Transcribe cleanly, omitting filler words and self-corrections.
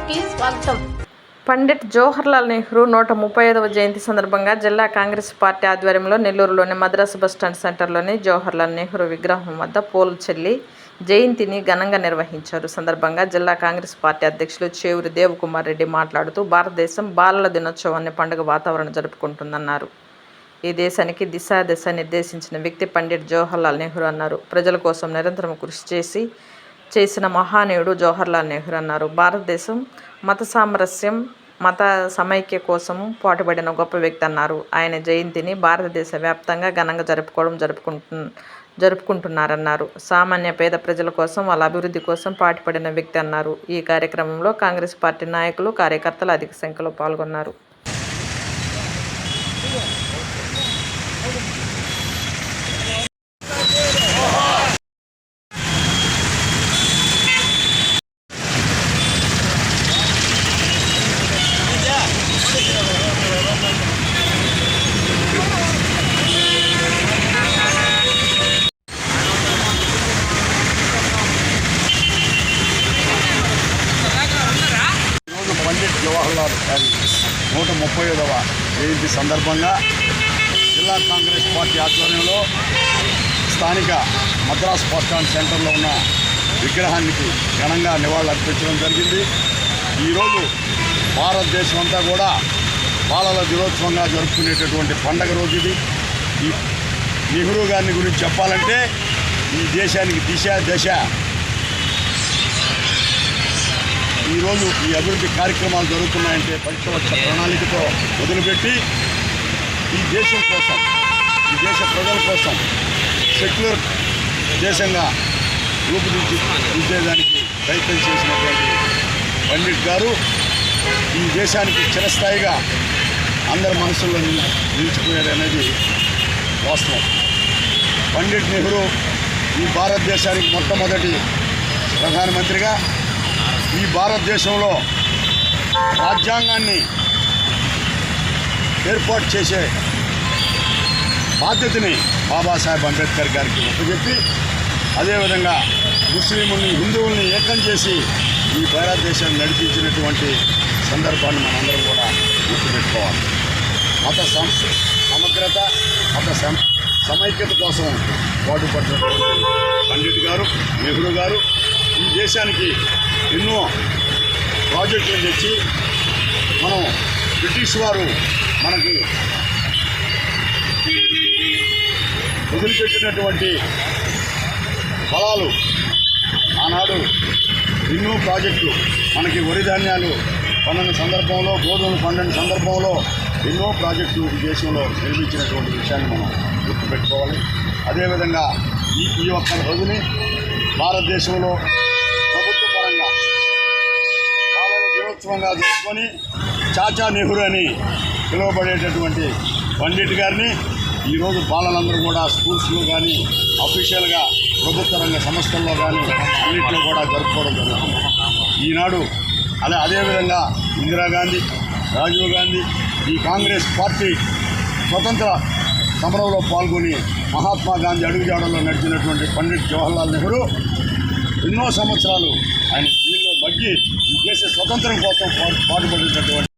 న్యూస్కి స్వాగతం. పండిట్ జవహర్లాల్ నెహ్రూ 135వ జయంతి సందర్భంగా జిల్లా కాంగ్రెస్ పార్టీ ఆధ్వర్యంలో నెల్లూరులోని మద్రాసు బస్టాండ్ సెంటర్లోని జవహర్లాల్ నెహ్రూ విగ్రహం వద్ద పూలు చెల్లి జయంతిని ఘనంగా నిర్వహించారు. సందర్భంగా జిల్లా కాంగ్రెస్ పార్టీ అధ్యక్షులు చేవూరి దేవకుమార్ రెడ్డి మాట్లాడుతూ, భారతదేశం బాలల దినోత్సవాన్ని పండుగ వాతావరణం జరుపుకుంటుందన్నారు. ఈ దేశానికి దిశ నిర్దేశించిన వ్యక్తి పండిట్ జవహర్లాల్ నెహ్రూ అన్నారు. ప్రజల కోసం నిరంతరం కృషి చేసిన మహానీయుడు జవహర్లాల్ నెహ్రూ అన్నారు. భారతదేశం మత సామరస్యం, మత సమైక్య కోసం పాటుపడిన గొప్ప వ్యక్తి అన్నారు. ఆయన జయంతిని భారతదేశ వ్యాప్తంగా ఘనంగా జరుపుకుంటున్నారన్నారు. సామాన్య పేద ప్రజల కోసం, వాళ్ళ అభివృద్ధి కోసం పాటుపడిన వ్యక్తి అన్నారు. ఈ కార్యక్రమంలో కాంగ్రెస్ పార్టీ నాయకులు, కార్యకర్తలు అధిక సంఖ్యలో పాల్గొన్నారు. పండిట్ జవహర్లాల్ గారి 135వ జయంతి సందర్భంగా జిల్లా కాంగ్రెస్ పార్టీ ఆధ్వర్యంలో స్థానిక మద్రాసు బస్టాండ్ సెంటర్లో ఉన్న విగ్రహానికి ఘనంగా నివాళులర్పించడం జరిగింది. ఈరోజు భారతదేశం అంతా కూడా బాలల దినోత్సవంగా జరుపుకునేటటువంటి పండగ రోజు ఇది. ఈ నెహ్రూ గారిని గురించి చెప్పాలంటే ఈ దేశానికి దశ ఈరోజు ఈ అభివృద్ధి కార్యక్రమాలు జరుగుతున్నాయంటే పంచవర్ష ప్రణాళికతో మొదలుపెట్టి ఈ దేశం కోసం, ఈ దేశ ప్రజల కోసం సెక్యులర్ దేశంగా రూపుదిద్దేదానికి ప్రయత్నం చేసినటువంటి పండిట్ గారు ఈ దేశానికి చిరస్థాయిగా అందరి మనసుల్లో నిలిచిపోయాడు అనేది వాస్తవం. పండిట్ నెహ్రూ ఈ భారతదేశానికి మొట్టమొదటి ప్రధానమంత్రిగా, ఈ భారతదేశంలో రాజ్యాంగాన్ని ఏర్పాటు చేసే బాధ్యతని బాబాసాహెబ్ అంబేద్కర్ గారికి ఒప్పచెప్పి, అదేవిధంగా ముస్లింలని, హిందువుల్ని ఏకం చేసి ఈ భారతదేశాన్ని నడిపించినటువంటి సందర్భాన్ని మనందరం కూడా గుర్తుపెట్టుకోవాలి. మత సమగ్రత, మత సమైక్యత కోసం పాటుపడినటువంటి పండిట్ గారు, నెహ్రూ గారు ఈ దేశానికి ఎన్నో ప్రాజెక్టులు తెచ్చి మనం బ్రిటిష్ వారు మనకి వదిలిపెట్టినటువంటి ఫలాలు ఆనాడు ఎన్నో ప్రాజెక్టులు మనకి వరి ధాన్యాలు పండిన సందర్భంలో, గోధుమలు పండిన సందర్భంలో ఎన్నో ప్రాజెక్టులు ఈ దేశంలో నిర్మించినటువంటి విషయాన్ని మనం గుర్తుపెట్టుకోవాలి. అదేవిధంగా ఈ ఒక్క రోజుని భారతదేశంలో ప్రభుత్వ పరంగా బాలల దినోత్సవంగా జరుపుకొని చాచా నెహ్రూ అని పిలువబడేటటువంటి పండిట్ గారిని ఈరోజు బాలలందరూ కూడా స్కూల్స్లో కానీ, అఫీషియల్గా ప్రభుత్వ రంగ సంస్థల్లో కానీ అన్నింటిలో కూడా జరుపుకోవడం జరుగుతుంది. ఈనాడు అదేవిధంగా ఇందిరాగాంధీ, రాజీవ్ గాంధీ, ఈ కాంగ్రెస్ పార్టీ స్వతంత్ర సమరంలో పాల్గొని మహాత్మా గాంధీ అడుగుజాడల్లో నడిచినటువంటి పండిట్ జవహర్లాల్ నెహ్రూ ఎన్నో సంవత్సరాలు ఆయన దీనిలో మగ్గి ఈ దేశ స్వతంత్రం కోసం పాటుపడేటటువంటి